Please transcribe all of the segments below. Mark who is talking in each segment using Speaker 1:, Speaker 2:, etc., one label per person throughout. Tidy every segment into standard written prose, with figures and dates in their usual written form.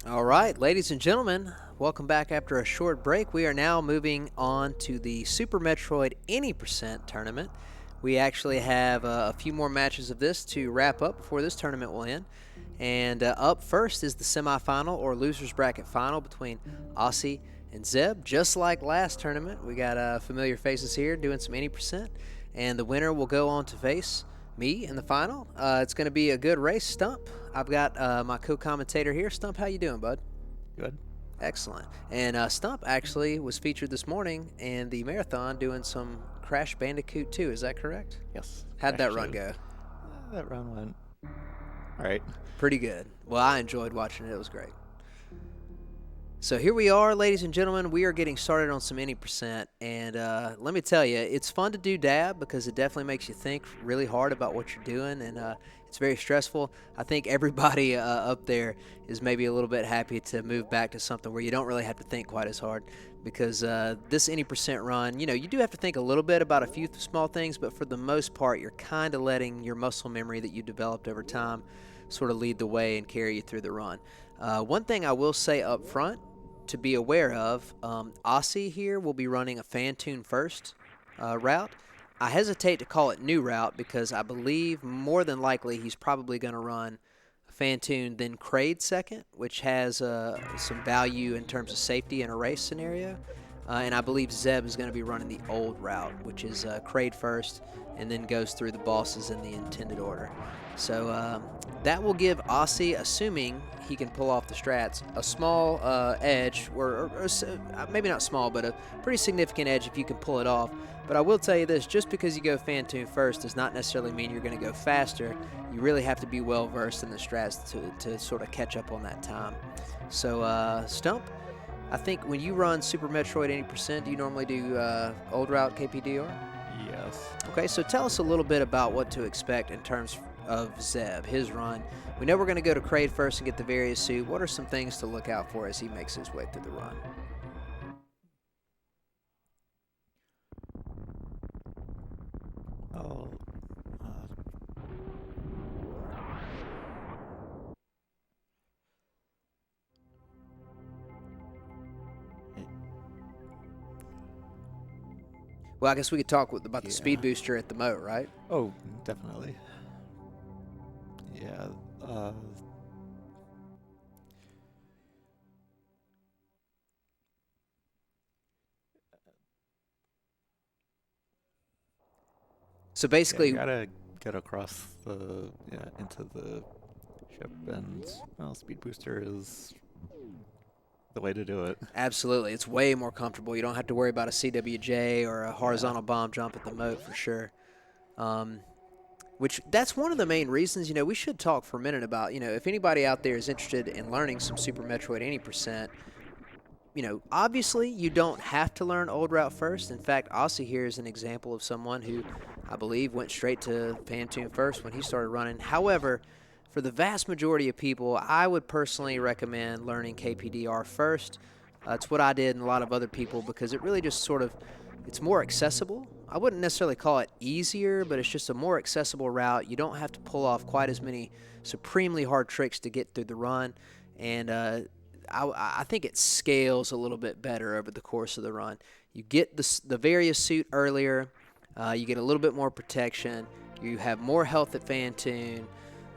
Speaker 1: All right, ladies and gentlemen, welcome back after a short break. We are now moving on to the Super Metroid Any Percent tournament. We actually have a few more matches of this to wrap up before this tournament will end. And up first is the semifinal or losers bracket final between Osse and Zeb. Just like last tournament, we got familiar faces here doing some Any Percent. And the winner will go on to face me in the final. It's going to be a good race. Stump, I've got my co-commentator here. Stump, how you doing, bud?
Speaker 2: Good.
Speaker 1: Excellent. And Stump actually was featured this morning in the marathon doing some Crash Bandicoot 2. Is that correct?
Speaker 2: Yes.
Speaker 1: How'd that run go?
Speaker 2: That run went all right.
Speaker 1: Pretty good. Well, I enjoyed watching it. It was great. So here we are, ladies and gentlemen. We are getting started on some Any Percent, and let me tell you, it's fun to do dab because it definitely makes you think really hard about what you're doing, and it's very stressful. I think everybody up there is maybe a little bit happy to move back to something where you don't really have to think quite as hard, because this Any Percent run, you do have to think a little bit about a few small things, but for the most part, you're kind of letting your muscle memory that you developed over time sort of lead the way and carry you through the run. One thing I will say up front to be aware of, Osse here will be running a fan tune first route. I hesitate to call it new route because I believe more than likely he's probably going to run fan tune then Kraid second, which has some value in terms of safety in a race scenario. And I believe Zeb is going to be running the old route, which is Kraid first and then goes through the bosses in the intended order. So that will give Osse, assuming he can pull off the strats, a small edge, or maybe not small, but a pretty significant edge if you can pull it off. But I will tell you this, just because you go fan tune first does not necessarily mean you're going to go faster. You really have to be well versed in the strats to sort of catch up on that time. So Stump, I think when you run Super Metroid 80%, do you normally do old route KPDR?
Speaker 2: Yes.
Speaker 1: Okay, so tell us a little bit about what to expect in terms of Zeb, his run. We know we're going to go to Kraid first and get the various suit. What are some things to look out for as he makes his way through the run?
Speaker 2: Oh.
Speaker 1: Well, I guess we could talk about the speed
Speaker 2: Yeah.
Speaker 1: booster at the moat, right?
Speaker 2: Oh, definitely. Yeah.
Speaker 1: So
Speaker 2: Yeah,
Speaker 1: basically,
Speaker 2: you gotta get across into the ship, and speed booster is the way to do it.
Speaker 1: absolutely, it's way more comfortable. You don't have to worry about a CWJ or a horizontal bomb jump at the moat for sure. Which that's one of the main reasons, we should talk for a minute about, if anybody out there is interested in learning some Super Metroid 80%, obviously you don't have to learn old route first. In fact, Osse here is an example of someone who I believe went straight to fan tune first when he started running. However, for the vast majority of people, I would personally recommend learning KPDR first. It's what I did and a lot of other people because it really just sort of, it's more accessible. I wouldn't necessarily call it easier, but it's just a more accessible route. You don't have to pull off quite as many supremely hard tricks to get through the run. And I think it scales a little bit better over the course of the run. You get the various suit earlier. You get a little bit more protection. You have more health at fan tune.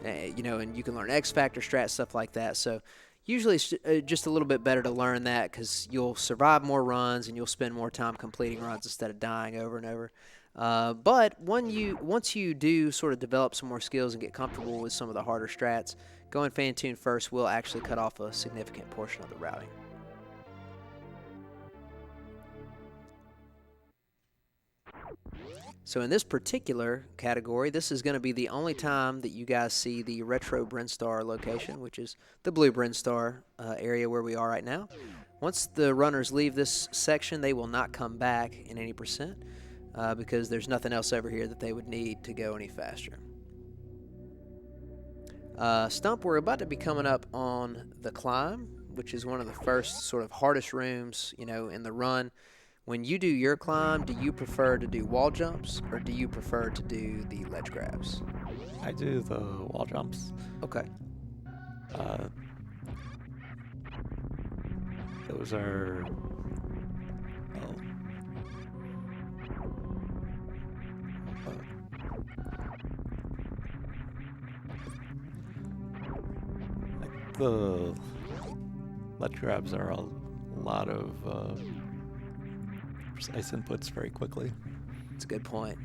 Speaker 1: And you can learn X Factor strat, stuff like that. So usually it's just a little bit better to learn that because you'll survive more runs and you'll spend more time completing runs instead of dying over and over. But once you do sort of develop some more skills and get comfortable with some of the harder strats, going fan tune first will actually cut off a significant portion of the routing. So in this particular category, this is going to be the only time that you guys see the retro Brinstar location, which is the blue Brinstar area where we are right now. Once the runners leave this section, they will not come back in any percent because there's nothing else over here that they would need to go any faster. Stump, we're about to be coming up on the climb, which is one of the first sort of hardest rooms, in the run. When you do your climb, do you prefer to do wall jumps or do you prefer to do the ledge grabs?
Speaker 2: I do the wall jumps.
Speaker 1: Okay.
Speaker 2: those are, well, like the ledge grabs are a lot of precise inputs very quickly.
Speaker 1: That's a good point.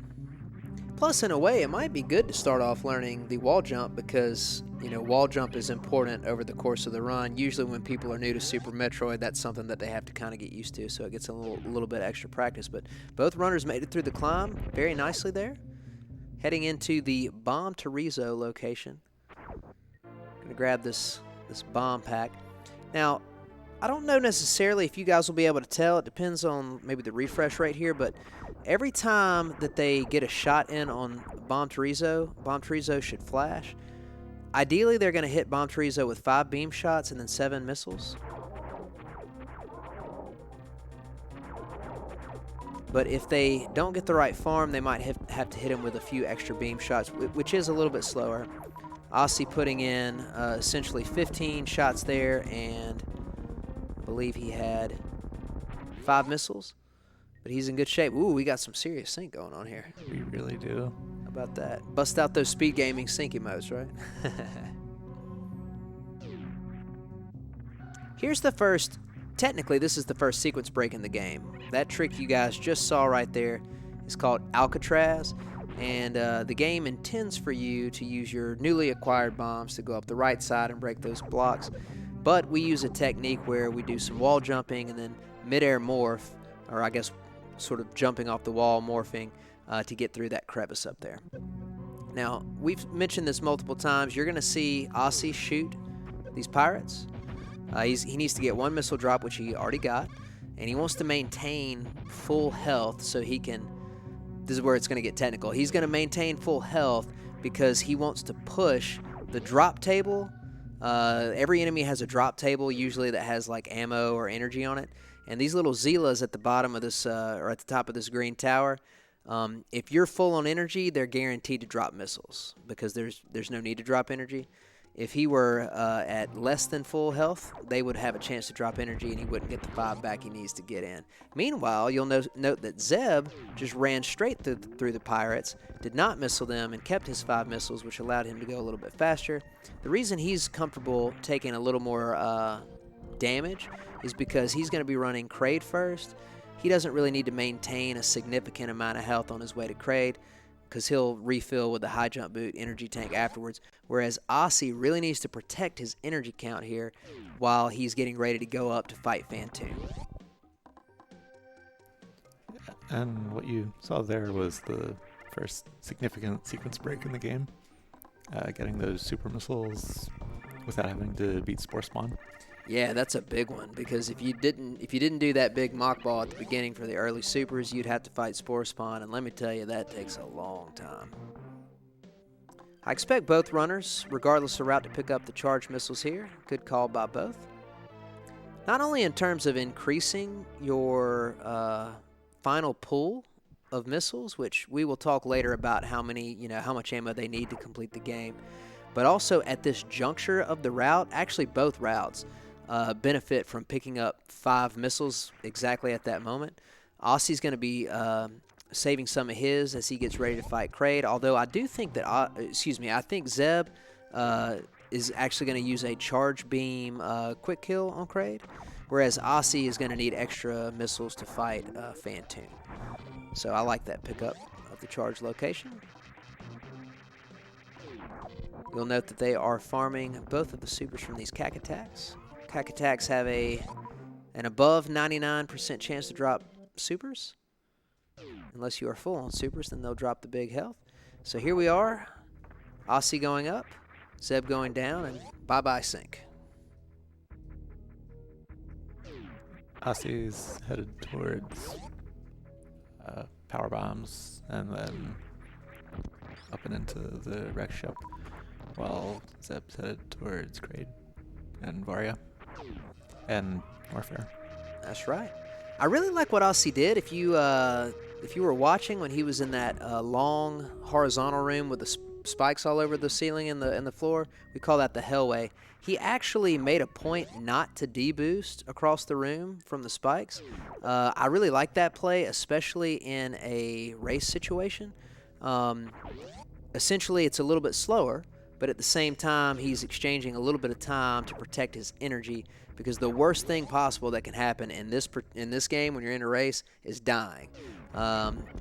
Speaker 1: Plus, in a way, it might be good to start off learning the wall jump because, you know, wall jump is important over the course of the run. Usually when people are new to Super Metroid, that's something that they have to kind of get used to, so it gets a little bit extra practice. But both runners made it through the climb very nicely there. Heading into the Bomb Terizo location. Gonna grab this bomb pack. Now, I don't know necessarily if you guys will be able to tell. It depends on maybe the refresh rate here, but every time that they get a shot in on Bomb Terizo should flash. Ideally, they're going to hit Bomb Terizo with 5 beam shots and then 7 missiles. But if they don't get the right farm, they might have to hit him with a few extra beam shots, which is a little bit slower. Osse putting in essentially 15 shots there, and I believe he had 5 missiles. But he's in good shape. Ooh, we got some serious sync going on here.
Speaker 2: We really do.
Speaker 1: How about that? Bust out those SpeedGaming sync emotes, right? Here's the first, technically this is the first sequence break in the game. That trick you guys just saw right there is called Alcatraz. And the game intends for you to use your newly acquired bombs to go up the right side and break those blocks. But we use a technique where we do some wall jumping and then mid-air morph, or I guess sort of jumping off the wall, morphing, to get through that crevice up there. Now, we've mentioned this multiple times. You're going to see Osse shoot these pirates. He needs to get 1 missile drop, which he already got, and he wants to maintain full health so he can... This is where it's going to get technical. He's going to maintain full health because he wants to push the drop table. Every enemy has a drop table, usually that has like ammo or energy on it. And these little Zilas at the bottom of this, or at the top of this green tower, if you're full on energy, they're guaranteed to drop missiles because there's no need to drop energy. If he were at less than full health, they would have a chance to drop energy and he wouldn't get the 5 back he needs to get in. Meanwhile, you'll note that Zeb just ran straight through the pirates, did not missile them, and kept his 5 missiles, which allowed him to go a little bit faster. The reason he's comfortable taking a little more damage is because he's going to be running Kraid first. He doesn't really need to maintain a significant amount of health on his way to Kraid because he'll refill with the high jump boot energy tank afterwards, whereas Osse really needs to protect his energy count here while he's getting ready to go up to fight Phantoon.
Speaker 2: And what you saw there was the first significant sequence break in the game, getting those super missiles without having to beat Spore Spawn.
Speaker 1: Yeah, that's a big one because if you didn't do that big mock ball at the beginning for the early supers, you'd have to fight Spore Spawn, and let me tell you, that takes a long time. I expect both runners, regardless of route, to pick up the charged missiles here. Good call by both. Not only in terms of increasing your final pool of missiles, which we will talk later about how much ammo they need to complete the game, but also at this juncture of the route, actually both routes benefit from picking up 5 missiles exactly at that moment. Osse's going to be saving some of his as he gets ready to fight Kraid, although I do think that, I think Zeb is actually going to use a charge beam quick kill on Kraid, whereas Osse is going to need extra missiles to fight Phantoon. So I like that pickup of the charge location. You'll note that they are farming both of the supers from these cack attacks. Cack attacks have an above 99% chance to drop supers. Unless you are full on supers, then they'll drop the big health. So here we are. Osse going up, Zeb going down, and bye-bye sync.
Speaker 2: Osse's headed towards power bombs and then up and into the wreck ship, while Zeb's headed towards Kraid and Varia and Warfare.
Speaker 1: That's right. I really like what Osse did. If you were watching when he was in that long horizontal room with spikes all over the ceiling and the floor. We call that the Hellway. He actually made a point not to deboost across the room from the spikes. I really like that play, especially in a race situation. Essentially, it's a little bit slower, but at the same time, he's exchanging a little bit of time to protect his energy, because the worst thing possible that can happen in this game when you're in a race is dying.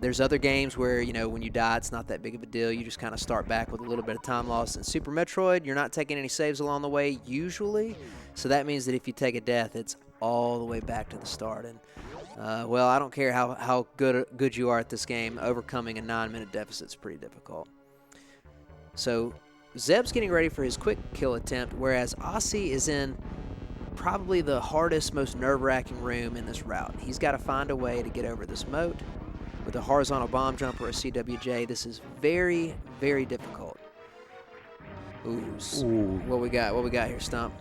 Speaker 1: There's other games where, when you die, it's not that big of a deal. You just kind of start back with a little bit of time loss. In Super Metroid, you're not taking any saves along the way usually, so that means that if you take a death, it's all the way back to the start. And well, I don't care how good you are at this game, overcoming a 9-minute deficit is pretty difficult. So Zeb's getting ready for his quick kill attempt, whereas Osse is in probably the hardest, most nerve-wracking room in this route. He's got to find a way to get over this moat. With a horizontal bomb jump or a CWJ, this is very, very difficult. Ooh. What we got here, Stump?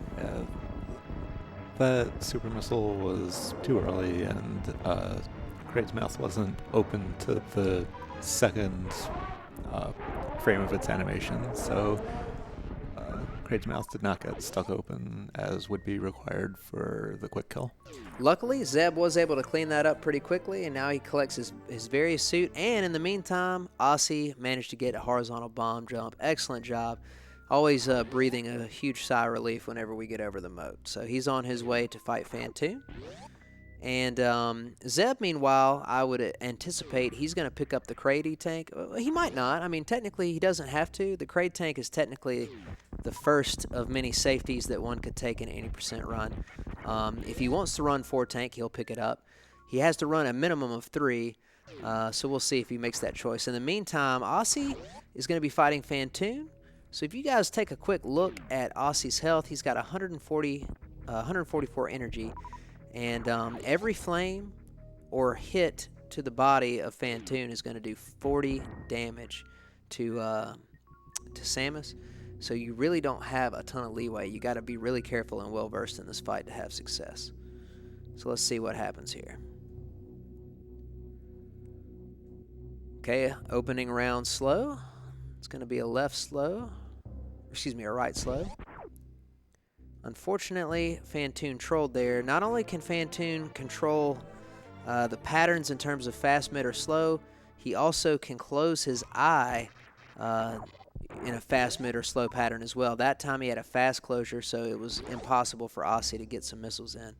Speaker 2: That super missile was too early, and Kraid's mouth wasn't open to the second frame of its animation, so Kraid's mouth did not get stuck open as would be required for the quick kill.
Speaker 1: Luckily, Zeb was able to clean that up pretty quickly, and now he collects his various suit, and in the meantime, Osse managed to get a horizontal bomb jump. Excellent job. Always breathing a huge sigh of relief whenever we get over the moat. So he's on his way to fight Phantoon. And Zeb, meanwhile, I would anticipate he's going to pick up the Kraid tank. He might not. I mean, technically, he doesn't have to. The Kraid tank is technically the first of many safeties that one could take in an 80% run. If he wants to run 4 tank, he'll pick it up. He has to run a minimum of 3, so we'll see if he makes that choice. In the meantime, Osse is going to be fighting Phantoon. So if you guys take a quick look at Osse's health, he's got 144 energy. And every flame or hit to the body of Phantoon is going to do 40 damage to Samus. So you really don't have a ton of leeway. You got to be really careful and well versed in this fight to have success. So let's see what happens here. Okay, opening round slow. It's going to be a left slow. Excuse me, a right slow. Unfortunately, Phantoon trolled there. Not only can Phantoon control the patterns in terms of fast, mid, or slow, he also can close his eye in a fast, mid, or slow pattern as well. That time he had a fast closure, so it was impossible for Osse to get some missiles in.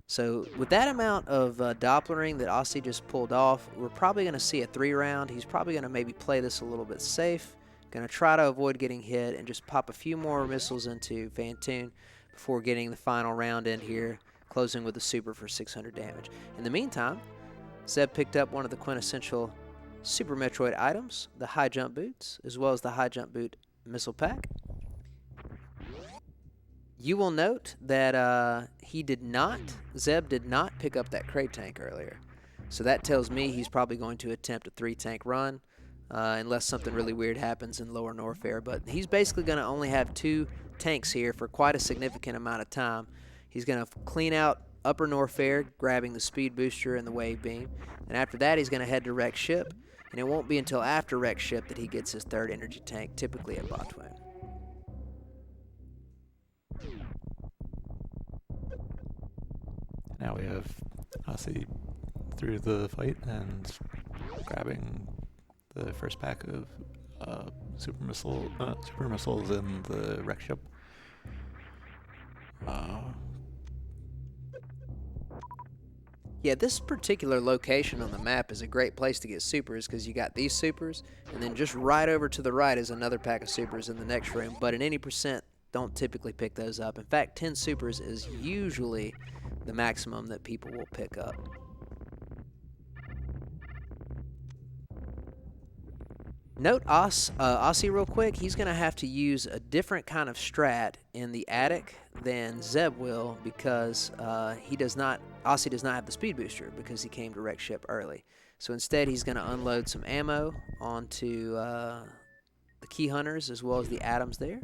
Speaker 1: So with that amount of Dopplering that Osse just pulled off, we're probably going to see a 3-round. He's probably going to maybe play this a little bit safe. Going to try to avoid getting hit and just pop a few more missiles into Phantoon before getting the final round in here, closing with a super for 600 damage. In the meantime, Zeb picked up one of the quintessential Super Metroid items, the high jump boots, as well as the high jump boot missile pack. You will note that Zeb did not pick up that Kraid tank earlier. So that tells me he's probably going to attempt a 3-tank run. Unless something really weird happens in Lower Norfair. But he's basically going to only have 2 tanks here for quite a significant amount of time. He's going to clean out Upper Norfair, grabbing the speed booster and the wave beam. And after that, he's going to head to Wreck Ship. And it won't be until after Wreck Ship that he gets his 3rd energy tank, typically at Botwin.
Speaker 2: Now we have Osse through the fight and grabbing the first pack of super missiles in the wreck ship.
Speaker 1: Yeah, this particular location on the map is a great place to get supers because you got these supers, and then just right over to the right is another pack of supers in the next room. But in any percent, don't typically pick those up. In fact, 10 supers is usually the maximum that people will pick up. Note Osse real quick, he's going to have to use a different kind of strat in the attic than Zeb will because Osse does not have the speed booster because he came to Wreck Ship early. So instead he's going to unload some ammo onto the key hunters as well as the atoms there.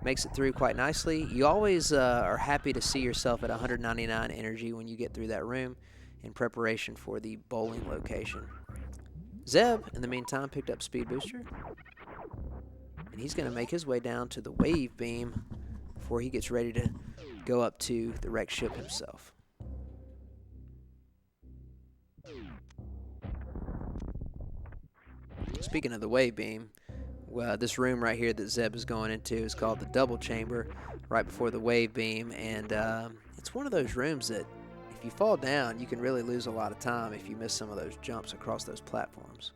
Speaker 1: Makes it through quite nicely. You always are happy to see yourself at 199 energy when you get through that room in preparation for the bowling location. Zeb, in the meantime, picked up Speed Booster. and he's going to make his way down to the wave beam before he gets ready to go up to the wrecked ship himself. Speaking of the wave beam, this room right here that Zeb is going into is called the double chamber, right before the wave beam, and it's one of those rooms that if you fall down, you can really lose a lot of time if you miss some of those jumps across those platforms.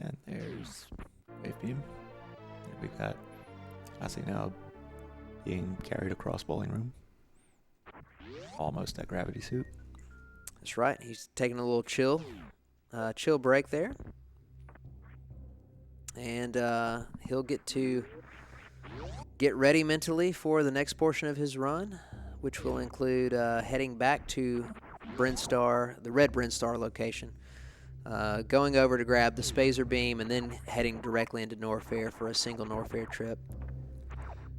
Speaker 2: And there's wave beam. We got Osse now being carried across bowling room, almost at gravity suit.
Speaker 1: That's right. He's taking a little chill break there, and he'll get ready mentally for the next portion of his run, which will include heading back to Brinstar, the red Brinstar location, going over to grab the Spazer beam, and then heading directly into Norfair for a single Norfair trip.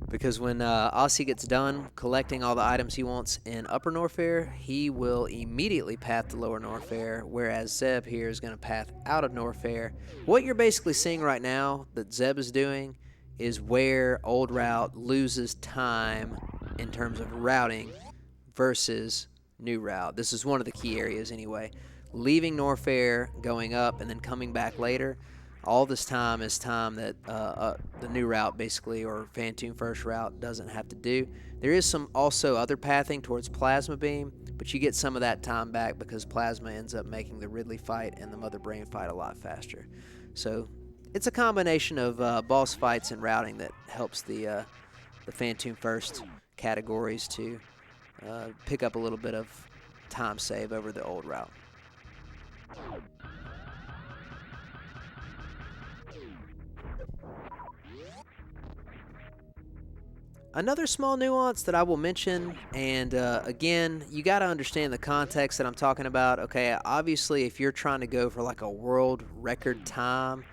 Speaker 1: Because when Osse gets done collecting all the items he wants in Upper Norfair, he will immediately path to Lower Norfair, whereas Zeb here is going to path out of Norfair. What you're basically seeing right now that Zeb is doing is where Old Route loses time in terms of routing versus New Route. This is one of the key areas anyway. Leaving Norfair, going up, and then coming back later. All this time is time that the New Route basically, or Phantom First Route, doesn't have to do. There is some also other pathing towards Plasma Beam, but you get some of that time back because Plasma ends up making the Ridley fight and the Mother Brain fight a lot faster. So it's a combination of boss fights and routing that helps the Phantom First categories to pick up a little bit of time save over the Old Route. Another small nuance that I will mention, and again, you got to understand the context that I'm talking about. Okay, obviously, if you're trying to go for like a world record time,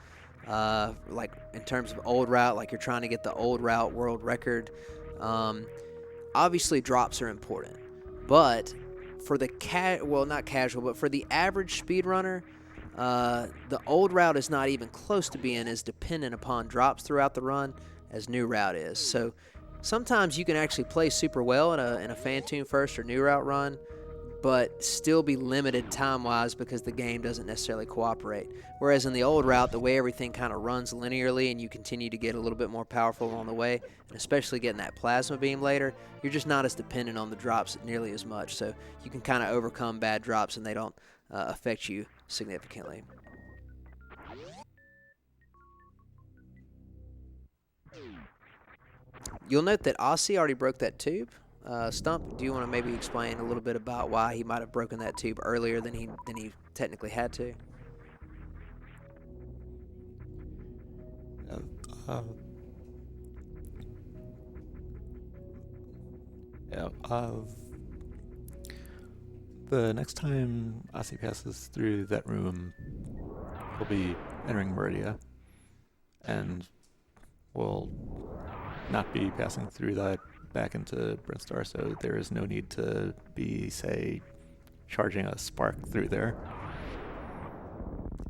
Speaker 1: like in terms of Old Route, like you're trying to get the Old Route world record, obviously drops are important. But for the not casual, but for the average speedrunner, the Old Route is not even close to being as dependent upon drops throughout the run as New Route is. So sometimes you can actually play super well in a Phantom First or New Route run, but still be limited time-wise because the game doesn't necessarily cooperate. Whereas in the Old Route, the way everything kind of runs linearly and you continue to get a little bit more powerful along the way, and especially getting that Plasma Beam later, you're just not as dependent on the drops nearly as much. So you can kind of overcome bad drops and they don't affect you significantly. You'll note that Osse already broke that tube. Stump, do you want to maybe explain a little bit about why he might have broken that tube earlier than he technically had to?
Speaker 2: The next time Osse passes through that room, he'll be entering Meridia, and will not be passing through that back into Brinstar, so there is no need to be, say, charging a spark through there.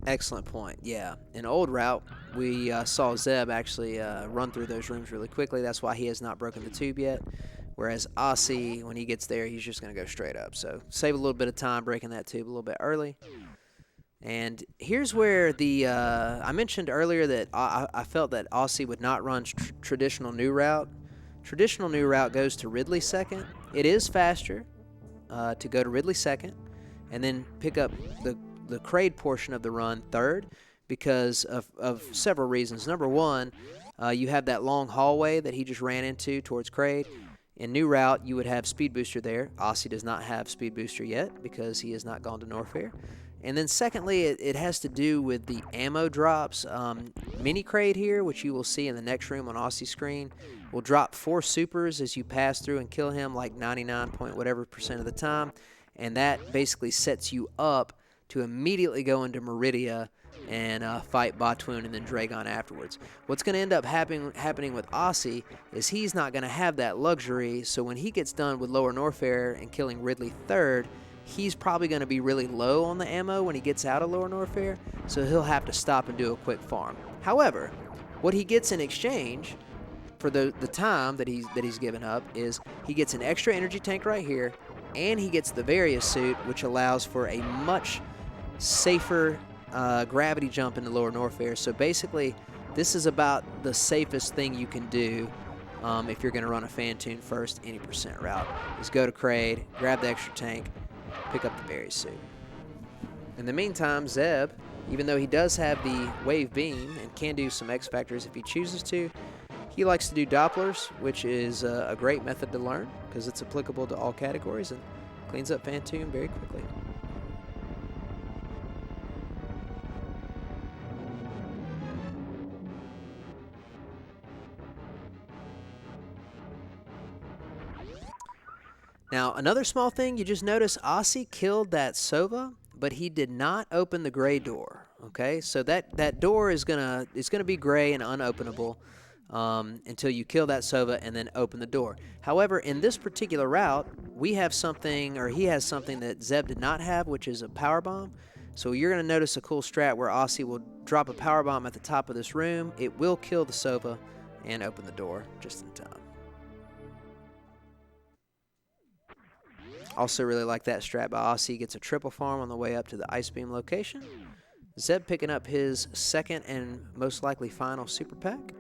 Speaker 1: Excellent point. Yeah. In Old Route, we saw Zeb actually run through those rooms really quickly. That's why he has not broken the tube yet. Whereas Osse, when he gets there, he's just going to go straight up. So save a little bit of time breaking that tube a little bit early. And here's where the I mentioned earlier that I felt that Osse would not run traditional New Route. Traditional New Route goes to Ridley second. It is faster to go to Ridley second and then pick up the Kraid portion of the run third because of several reasons. Number one, you have that long hallway that he just ran into towards Kraid. In New Route, you would have Speed Booster there. Osse does not have Speed Booster yet because he has not gone to Norfair. And then secondly, it has to do with the ammo drops. Mini Kraid here, which you will see in the next room on Osse's screen, will drop 4 supers as you pass through and kill him like 99 point whatever % of the time. And that basically sets you up to immediately go into Meridia and fight Batwoon and then Dragon afterwards. What's going to end up happening with Osse is he's not going to have that luxury, so when he gets done with Lower Norfair and killing Ridley third, he's probably going to be really low on the ammo when he gets out of Lower Norfair, so he'll have to stop and do a quick farm. However, what he gets in exchange for the time that he's given up is he gets an extra energy tank right here, and he gets the Various suit, which allows for a much safer gravity jump into Lower Norfair. So basically, this is about the safest thing you can do if you're going to run a Phantoon first any percent route, is go to Kraid, grab the extra tank, pick up the Various suit. In the meantime, Zeb, even though he does have the Wave Beam and can do some X Factors if he chooses to, he likes to do Dopplers, which is a great method to learn because it's applicable to all categories and cleans up Phantoon very quickly. Now, another small thing, you just notice Osse killed that Sova, but he did not open the gray door. Okay, so that door is gonna be gray and unopenable until you kill that Sova and then open the door. However, in this particular route, we have something, or he has something that Zeb did not have, which is a power bomb. So you're gonna notice a cool strat where Osse will drop a power bomb at the top of this room. It will kill the Sova and open the door just in time. Also really like that strat by Osse. He gets a triple farm on the way up to the Ice Beam location. Zeb picking up his second and most likely final super pack.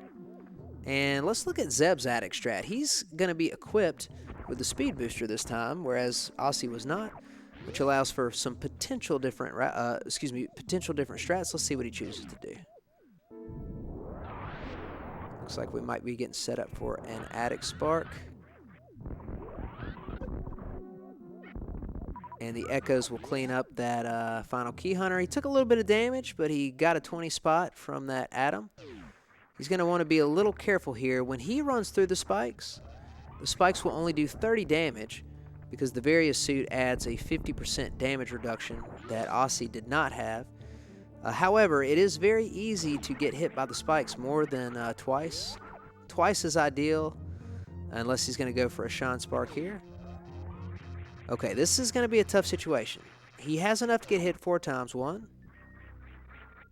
Speaker 1: And let's look at Zeb's attic strat. He's going to be equipped with the speed booster this time, whereas Osse was not, which allows for some potential different strats. Let's see what he chooses to do. Looks like we might be getting set up for an attic spark. And the Echoes will clean up that final Key Hunter. He took a little bit of damage, but he got a 20 spot from that Atom. He's going to want to be a little careful here. When he runs through the spikes will only do 30 damage because the Various suit adds a 50% damage reduction that Osse did not have. However, it is very easy to get hit by the spikes more than twice. Twice is ideal, unless he's going to go for a Shine Spark here. Okay, this is going to be a tough situation. He has enough to get hit 4 times. 1,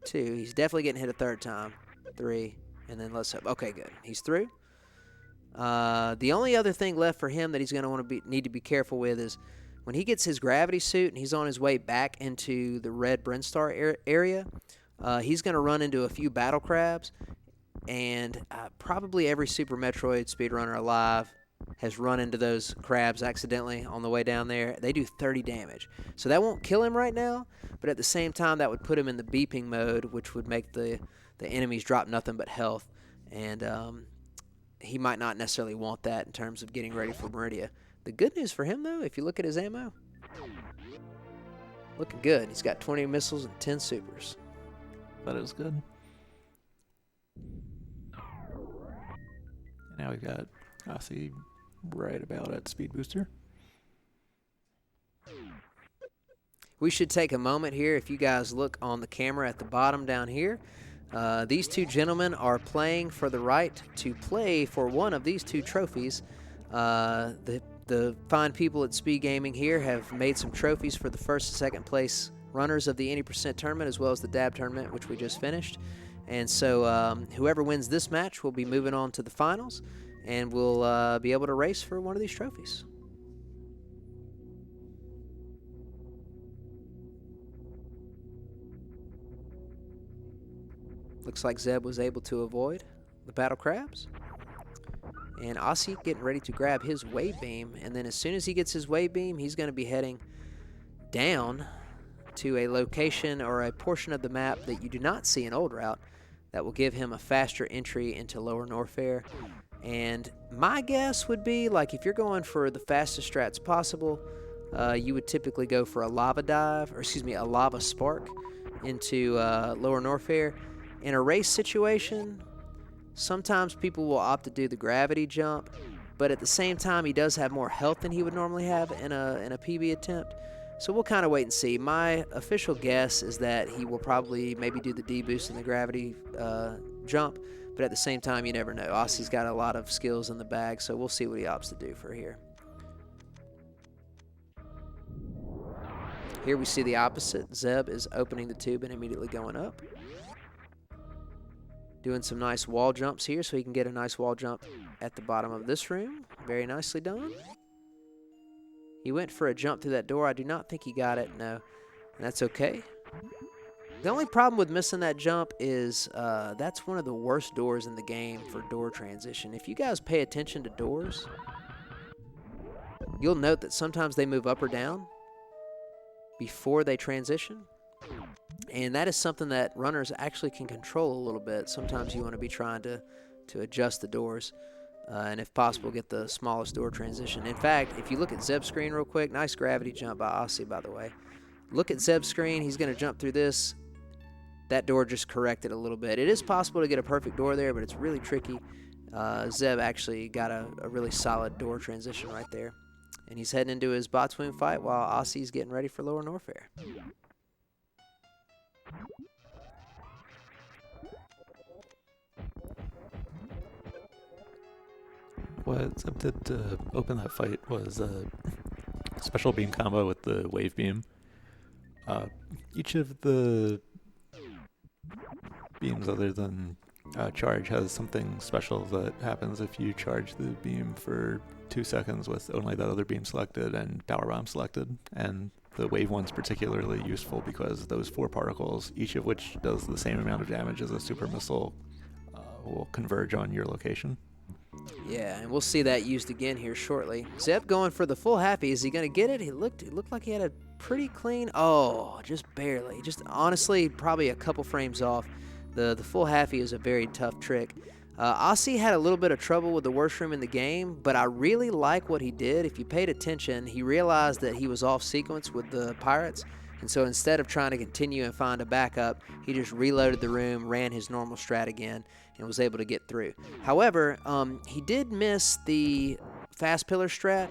Speaker 1: 2. He's definitely getting hit a 3rd time. 3, and then let's hope. Okay, good. He's through. The only other thing left for him that he's going to need to be careful with is when he gets his gravity suit and he's on his way back into the red Brinstar area, he's going to run into a few battle crabs, and probably every Super Metroid speedrunner alive has run into those crabs accidentally on the way down there. They do 30 damage. So that won't kill him right now, but at the same time that would put him in the beeping mode, which would make the enemies drop nothing but health. And he might not necessarily want that in terms of getting ready for Meridia. The good news for him, though, if you look at his ammo, looking good. He's got 20 missiles and 10 supers.
Speaker 2: That is good. And now we've got Osse right about at speed booster.
Speaker 1: We should take a moment here. If you guys look on the camera at the bottom down here, these two gentlemen are playing for the right to play for one of these 2 trophies. The fine people at SpeedGaming here have made some trophies for the 1st and 2nd place runners of the 80% tournament, as well as the DAB tournament, which we just finished. And so whoever wins this match will be moving on to the finals, and we'll be able to race for one of these trophies. Looks like Zeb was able to avoid the battle crabs. And Osse getting ready to grab his wave beam, and then as soon as he gets his wave beam, he's going to be heading down to a location or a portion of the map that you do not see in Old Route that will give him a faster entry into Lower Norfair. And my guess would be, like, if you're going for the fastest strats possible, you would typically go for a lava dive, or excuse me, a lava spark into Lower Norfair. In a race situation, sometimes people will opt to do the gravity jump, but at the same time, he does have more health than he would normally have in a PB attempt. So we'll kind of wait and see. My official guess is that he will probably maybe do the D-boost and the gravity jump, but at the same time, you never know. Osse's got a lot of skills in the bag, so we'll see what he opts to do for here. Here we see the opposite. Zeb is opening the tube and immediately going up. Doing some nice wall jumps here so he can get a nice wall jump at the bottom of this room. Very nicely done. He went for a jump through that door. I do not think he got it. No. And that's okay. The only problem with missing that jump is that's one of the worst doors in the game for door transition. If you guys pay attention to doors, you'll note that sometimes they move up or down before they transition. And that is something that runners actually can control a little bit. Sometimes you want to be trying to adjust the doors. And if possible, get the smallest door transition. In fact, if you look at Zeb's screen real quick, nice gravity jump by Osse, by the way. Look at Zeb's screen. He's going to jump through this. That door just corrected a little bit. It is possible to get a perfect door there, but it's really tricky. Zeb actually got a really solid door transition right there. And he's heading into his botswoon fight while Osse's getting ready for Lower Norfair.
Speaker 2: What Zeb did to open that fight was a special beam combo with the wave beam. Each of the beams other than charge has something special that happens if you charge the beam for 2 seconds with only that other beam selected and power bomb selected. And the wave one's particularly useful because those 4 particles, each of which does the same amount of damage as a super missile, will converge on your location.
Speaker 1: Yeah, and we'll see that used again here shortly. Zeb going for the full happy. Is he going to get it? It looked like he had a pretty clean. Oh, just barely. Just honestly, probably a couple frames off. The full happy is a very tough trick. Osse had a little bit of trouble with the worst room in the game, but I really like what he did. If you paid attention, he realized that he was off sequence with the pirates, and so instead of trying to continue and find a backup, he just reloaded the room, ran his normal strat again, and was able to get through. However, he did miss the fast pillar strat,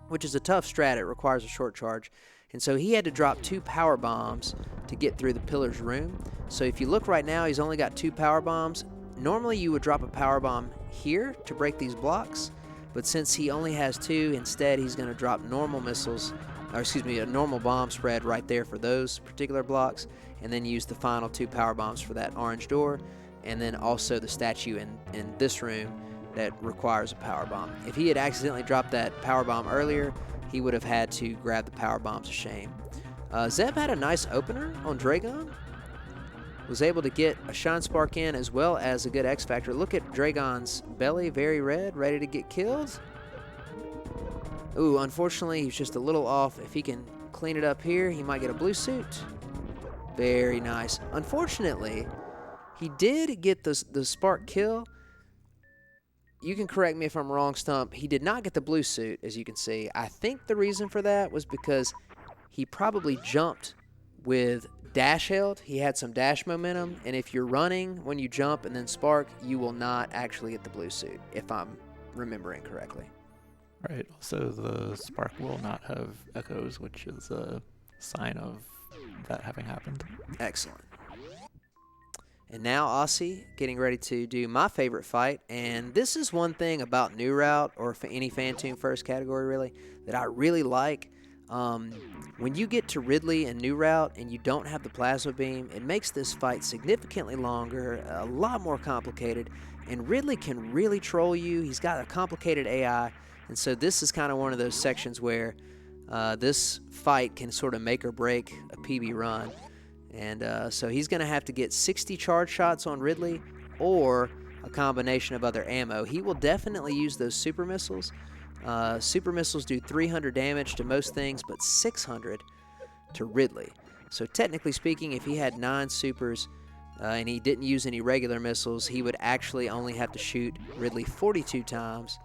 Speaker 1: which is a tough strat. It requires a short charge. And so he had to drop 2 power bombs to get through the pillar's room. So if you look right now, he's only got 2 power bombs. Normally you would drop a power bomb here to break these blocks, but since he only has 2, instead he's going to drop normal missiles, or excuse me, a normal bomb spread right there for those particular blocks, and then use the final 2 power bombs for that orange door, and then also the statue in this room that requires a power bomb. If he had accidentally dropped that power bomb earlier, he would have had to grab the power bombs a shame. Zeb had a nice opener on Dragon. Was able to get a Shine Spark in as well as a good X Factor. Look at Dragon's belly, very red, ready to get killed. Ooh, unfortunately, he's just a little off. If he can clean it up here, he might get a blue suit. Very nice. Unfortunately, he did get the Spark kill. You can correct me if I'm wrong, Stump. He did not get the blue suit, as you can see. I think the reason for that was because he probably jumped with dash held. He had some dash momentum, and if you're running when you jump and then spark, you will not actually get the blue suit, if I'm remembering correctly.
Speaker 2: Right. Also, the spark will not have echoes, which is a sign of that having happened.
Speaker 1: Excellent. And now Osse getting ready to do my favorite fight, and this is one thing about New Route, or any Phantom First category really, that I really like. When you get to Ridley and New Route and you don't have the plasma beam, it makes this fight significantly longer, a lot more complicated, and Ridley can really troll you. He's got a complicated AI, and so this is kind of one of those sections where this fight can sort of make or break a PB run. And so he's going to have to get 60 charge shots on Ridley or a combination of other ammo. He will definitely use those super missiles. Super missiles do 300 damage to most things, but 600 to Ridley. So technically speaking, if he had 9 supers and he didn't use any regular missiles, he would actually only have to shoot Ridley 42 times,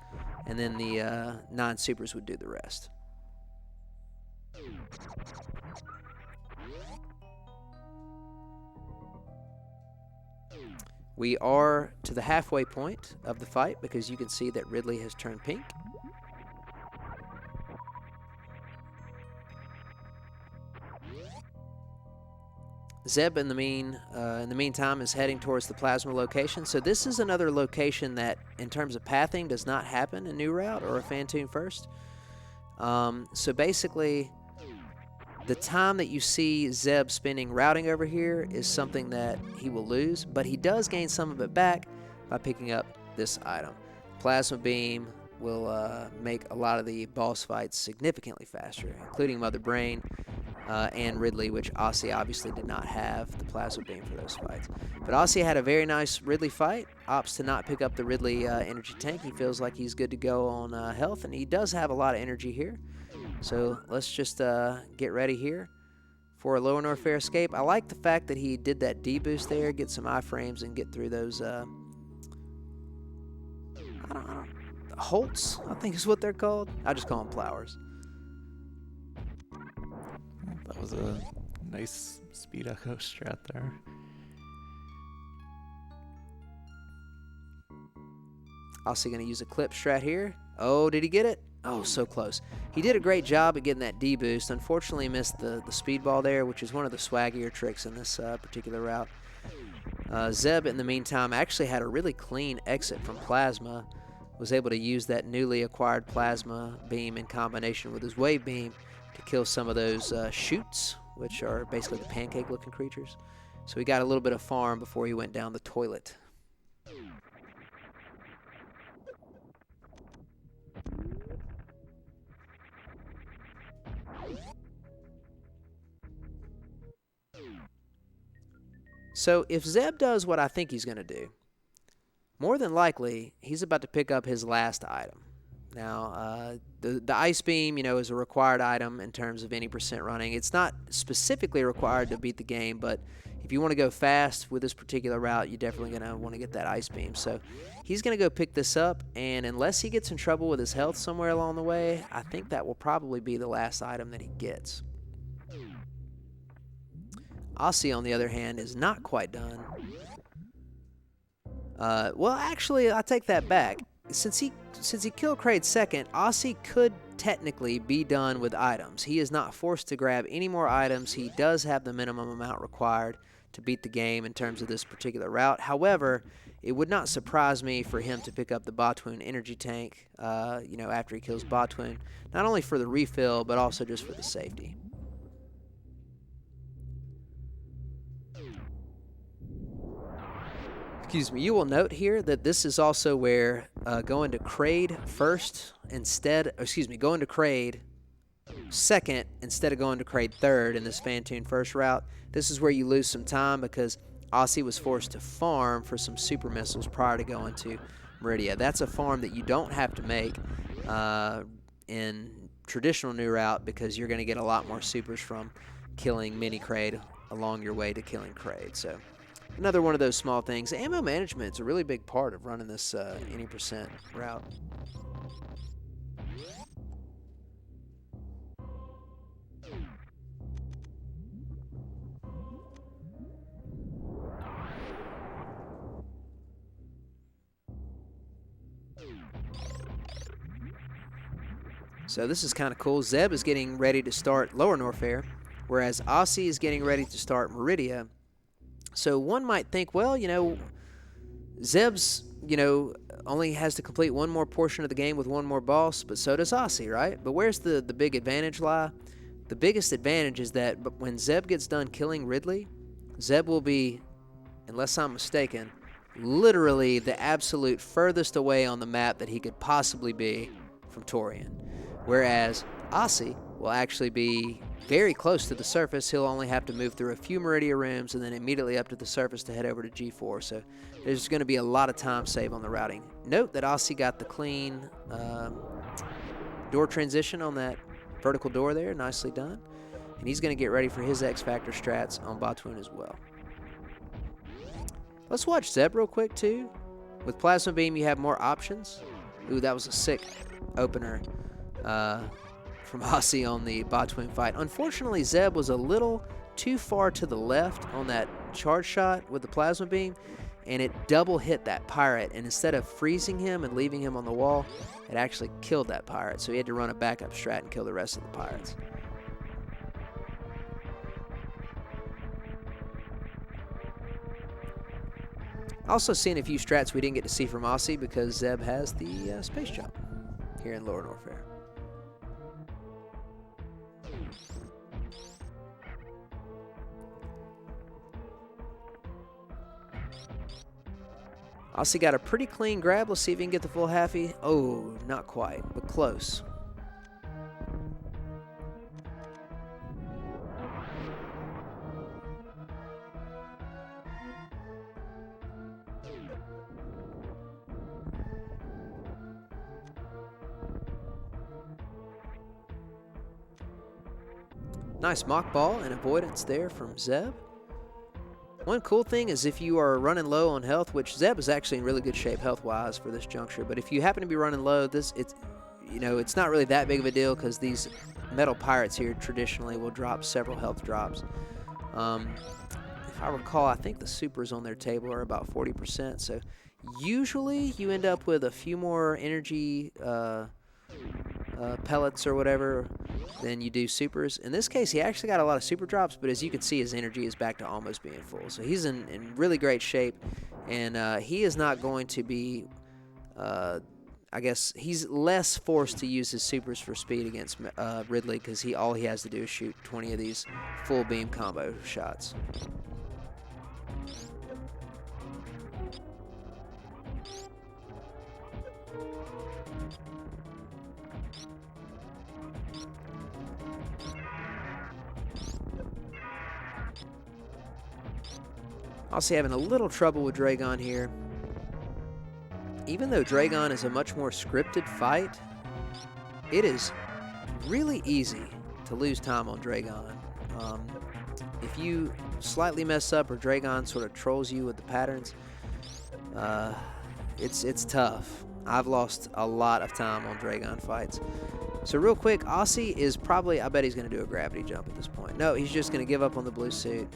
Speaker 1: and then the 9 supers would do the rest. We are to the halfway point of the fight because you can see that Ridley has turned pink. Zeb, in the meantime, is heading towards the plasma location. So this is another location that, in terms of pathing, does not happen in New Route or a Phantom First. So basically, The time that you see Zeb spending routing over here is something that he will lose, but he does gain some of it back by picking up this item. Plasma Beam will make a lot of the boss fights significantly faster, including Mother Brain and Ridley, which Osse obviously did not have the Plasma Beam for those fights. But Osse had a very nice Ridley fight, opts to not pick up the Ridley energy tank. He feels like he's good to go on health, and he does have a lot of energy here. So let's just get ready here for a Lower Norfair escape. I like the fact that he did that D-boost there, get some iframes and get through those, Holts, I think is what they're called. I just call them plowers.
Speaker 2: That was a nice speed echo strat there.
Speaker 1: Also going to use a clip strat here. Oh, did he get it? Oh, so close. He did a great job at getting that D-boost. Unfortunately, missed the speedball there, which is one of the swaggier tricks in this particular route. Zeb, in the meantime, actually had a really clean exit from Plasma. Was able to use that newly acquired Plasma Beam in combination with his Wave Beam to kill some of those shoots, which are basically the pancake-looking creatures. So he got a little bit of farm before he went down the toilet. So if Zeb does what I think he's going to do, more than likely, he's about to pick up his last item. Now, the Ice Beam, is a required item in terms of any percent running. It's not specifically required to beat the game, but if you want to go fast with this particular route, you're definitely going to want to get that Ice Beam. So he's going to go pick this up, and unless he gets in trouble with his health somewhere along the way, I think that will probably be the last item that he gets. Osse, on the other hand, is not quite done. Well, actually, I take that back. Since he killed Kraid second, Osse could technically be done with items. He is not forced to grab any more items. He does have the minimum amount required to beat the game in terms of this particular route. However, it would not surprise me for him to pick up the Botwoon energy tank, after he kills Botwoon, not only for the refill, but also just for the safety. Excuse me, you will note here that this is also where going to Kraid going to Kraid second instead of going to Kraid third in this Phantoon first route. This is where you lose some time because Osse was forced to farm for some super missiles prior to going to Meridia. That's a farm that you don't have to make in traditional new route because you're going to get a lot more supers from killing mini Kraid along your way to killing Kraid. So another one of those small things. Ammo management is a really big part of running this any percent route. So this is kind of cool. Zeb is getting ready to start Lower Norfair, whereas Osse is getting ready to start Meridia. So one might think, well, Zeb's, only has to complete one more portion of the game with one more boss, but so does Osse, right? But where's the big advantage lie? The biggest advantage is that when Zeb gets done killing Ridley, Zeb will be, unless I'm mistaken, literally the absolute furthest away on the map that he could possibly be from Torian. Whereas Osse will actually be very close to the surface. He'll only have to move through a few Meridia rooms and then immediately up to the surface to head over to G4. So there's going to be a lot of time save on the routing. Note that Osse got the clean door transition on that vertical door there. Nicely done. And he's going to get ready for his X Factor strats on Botwoon as well. Let's watch Zeb real quick too. With Plasma Beam, you have more options. Ooh, that was a sick opener from Osse on the Botwoon fight. Unfortunately, Zeb was a little too far to the left on that charge shot with the Plasma Beam, and it double hit that pirate, and instead of freezing him and leaving him on the wall, it actually killed that pirate, so he had to run a backup strat and kill the rest of the pirates. Also seeing a few strats we didn't get to see from Osse because Zeb has the space jump here in Lower Norfair. Osse got a pretty clean grab. Let's see if he can get the full halfie. Oh, not quite, but close. Nice mock ball and avoidance there from Zeb. One cool thing is if you are running low on health, which Zeb is actually in really good shape health-wise for this juncture, but if you happen to be running low, it's not really that big of a deal because these metal pirates here traditionally will drop several health drops. If I recall, I think the supers on their table are about 40%, so usually you end up with a few more energy pellets or whatever than you do supers. In this case, he actually got a lot of super drops, but as you can see, his energy is back to almost being full. So he's in really great shape, and he is not going to be, I guess, he's less forced to use his supers for speed against Ridley because all he has to do is shoot 20 of these full beam combo shots. Also having a little trouble with Dragon here. Even though Dragon is a much more scripted fight, it is really easy to lose time on Dragon. If you slightly mess up or Dragon sort of trolls you with the patterns, it's tough. I've lost a lot of time on Dragon fights. So real quick, Osse is probably, I bet he's going to do a gravity jump at this point. No, he's just going to give up on the blue suit,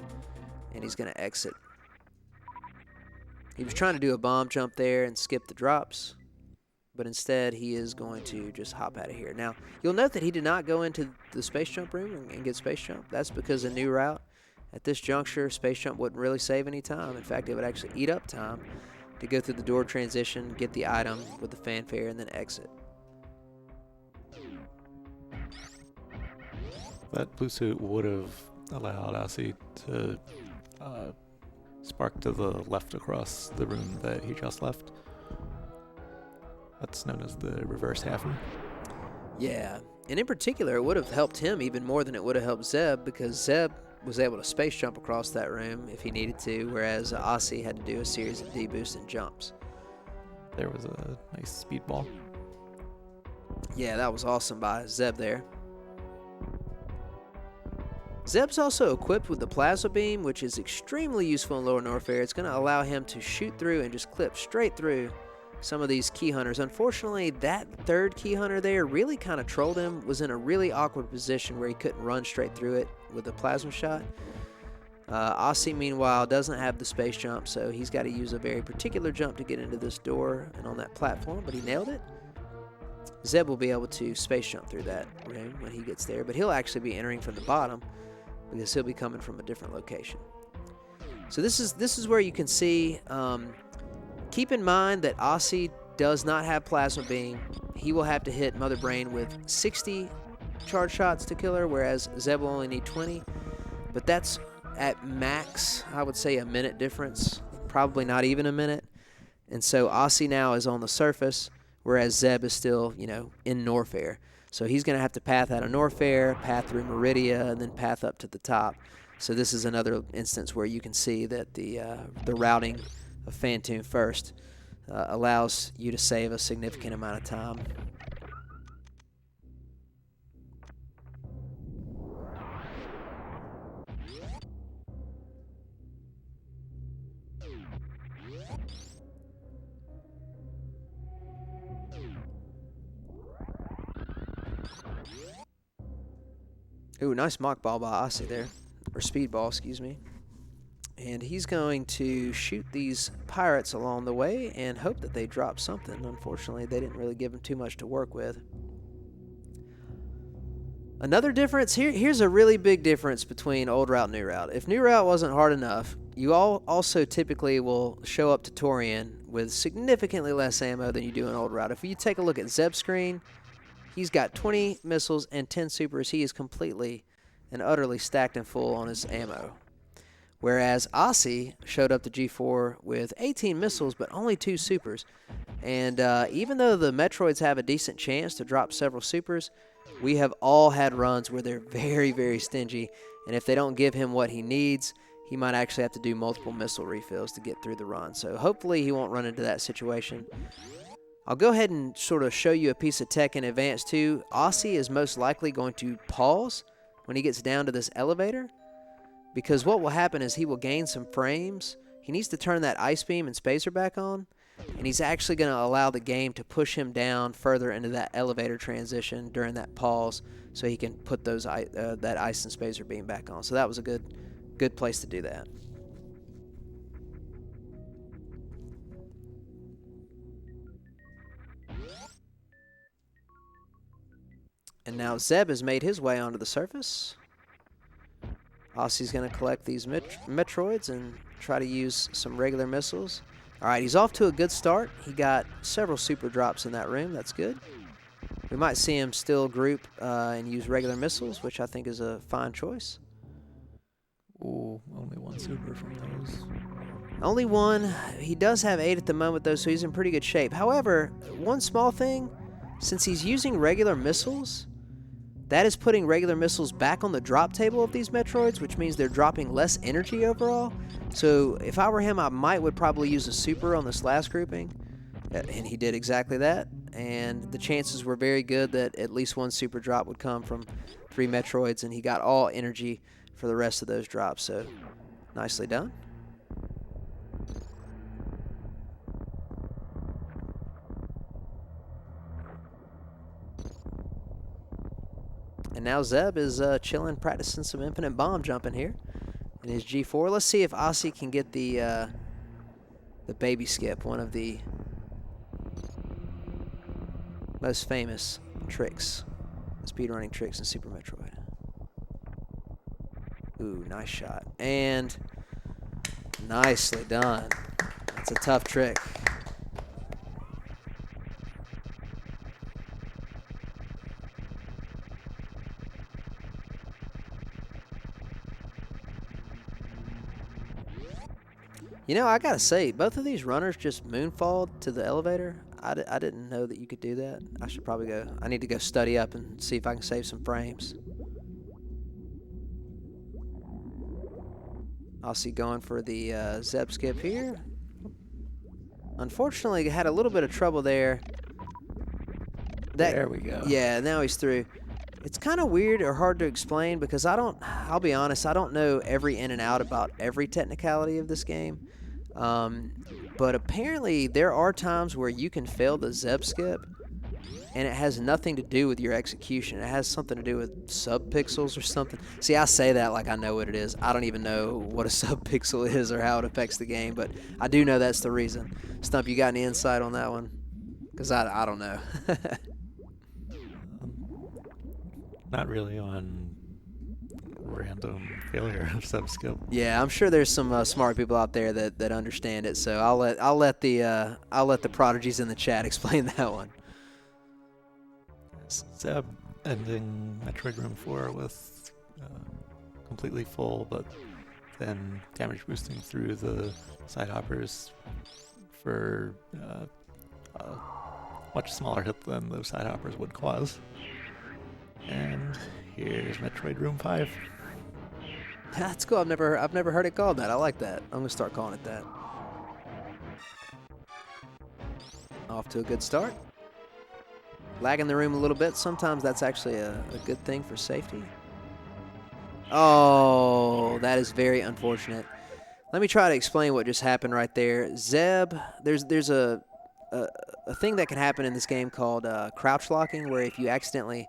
Speaker 1: and he's going to exit. He was trying to do a bomb jump there and skip the drops, but instead he is going to just hop out of here. Now, you'll note that he did not go into the space jump room and get space jump. That's because a new route. At this juncture, space jump wouldn't really save any time. In fact, it would actually eat up time to go through the door transition, get the item with the fanfare, and then exit.
Speaker 2: That blue suit would have allowed Osse to spark to the left across the room that he just left. That's known as the reverse halfing.
Speaker 1: Yeah, and in particular, it would have helped him even more than it would have helped Zeb, because Zeb was able to space jump across that room if he needed to, whereas Osse had to do a series of D-boost and jumps.
Speaker 2: There was a nice speedball.
Speaker 1: Yeah, that was awesome by Zeb there. Zeb's also equipped with the plasma beam, which is extremely useful in lower Norfair. It's going to allow him to shoot through and just clip straight through some of these key hunters. Unfortunately, that third key hunter there really kind of trolled him, was in a really awkward position where he couldn't run straight through it with a plasma shot. Osse, meanwhile, doesn't have the space jump, so he's got to use a very particular jump to get into this door and on that platform, but he nailed it. Zeb will be able to space jump through that room when he gets there, but he'll actually be entering from the bottom because he'll be coming from a different location. So this is where you can see, keep in mind that Osse does not have plasma beam. He will have to hit Mother Brain with 60 charge shots to kill her, whereas Zeb will only need 20. But that's at max, I would say, a minute difference, probably not even a minute. And so Osse now is on the surface, whereas Zeb is still, in Norfair. So he's going to have to path out of Norfair, path through Meridia, and then path up to the top. So this is another instance where you can see that the routing of Phantom first allows you to save a significant amount of time. Ooh, nice mock ball by Osse there. Or speed ball, excuse me. And he's going to shoot these pirates along the way and hope that they drop something. Unfortunately, they didn't really give him too much to work with. Another difference, here's a really big difference between old route and new route. If new route wasn't hard enough, you also typically will show up to Torian with significantly less ammo than you do in old route. If you take a look at Zeb's screen, he's got 20 missiles and 10 supers. He is completely and utterly stacked and full on his ammo. Whereas Osse showed up to G4 with 18 missiles, but only 2 supers. And even though the Metroids have a decent chance to drop several supers, we have all had runs where they're very, very stingy. And if they don't give him what he needs, he might actually have to do multiple missile refills to get through the run. So hopefully he won't run into that situation. I'll go ahead and sort of show you a piece of tech in advance too. Osse is most likely going to pause when he gets down to this elevator, because what will happen is he will gain some frames. He needs to turn that ice beam and spacer back on, and he's actually going to allow the game to push him down further into that elevator transition during that pause, so he can put those that ice and spacer beam back on. So that was a good place to do that. And now Zeb has made his way onto the surface. Osse's going to collect these Metroids and try to use some regular missiles. All right, he's off to a good start. He got several super drops in that room. That's good. We might see him still group and use regular missiles, which I think is a fine choice.
Speaker 2: Ooh, only 1 super from those.
Speaker 1: Only 1. He does have 8 at the moment, though, so he's in pretty good shape. However, one small thing, since he's using regular missiles, that is putting regular missiles back on the drop table of these Metroids, which means they're dropping less energy overall. So if I were him, I would probably use a super on this last grouping. And he did exactly that. And the chances were very good that at least 1 super drop would come from 3 Metroids, and he got all energy for the rest of those drops. So nicely done. And now Zeb is chilling, practicing some infinite bomb jumping here in his G4. Let's see if Osse can get the baby skip, one of the most famous tricks, speedrunning tricks in Super Metroid. Ooh, nice shot. And nicely done. That's a tough trick. You know, I gotta say, both of these runners just moonfalled to the elevator. I didn't know that you could do that. I should probably go. I need to go study up and see if I can save some frames. Osse going for the Zeb skip here. Unfortunately, had a little bit of trouble there.
Speaker 2: There we go.
Speaker 1: Yeah, now he's through. It's kind of weird or hard to explain because I'll be honest, I don't know every in and out about every technicality of this game. But apparently there are times where you can fail the Zeb skip and it has nothing to do with your execution. It has something to do with subpixels or something. See, I say that like I know what it is. I don't even know what a subpixel is or how it affects the game, but I do know that's the reason. Stump, you got any insight on that one? Because I don't know.
Speaker 2: Not really on random failure of subskip.
Speaker 1: Yeah, I'm sure there's some smart people out there that understand it. So I'll let the prodigies in the chat explain that one.
Speaker 2: Zeb ending Metroid Room 4 with completely full, but then damage boosting through the side hoppers for a much smaller hit than those side hoppers would cause. And here's Metroid Room 5.
Speaker 1: That's cool. I've never heard it called that. I like that. I'm gonna start calling it that. Off to a good start. Lagging the room a little bit. Sometimes that's actually a good thing for safety. Oh, that is very unfortunate. Let me try to explain what just happened right there. Zeb, there's a thing that can happen in this game called crouch locking, where if you accidentally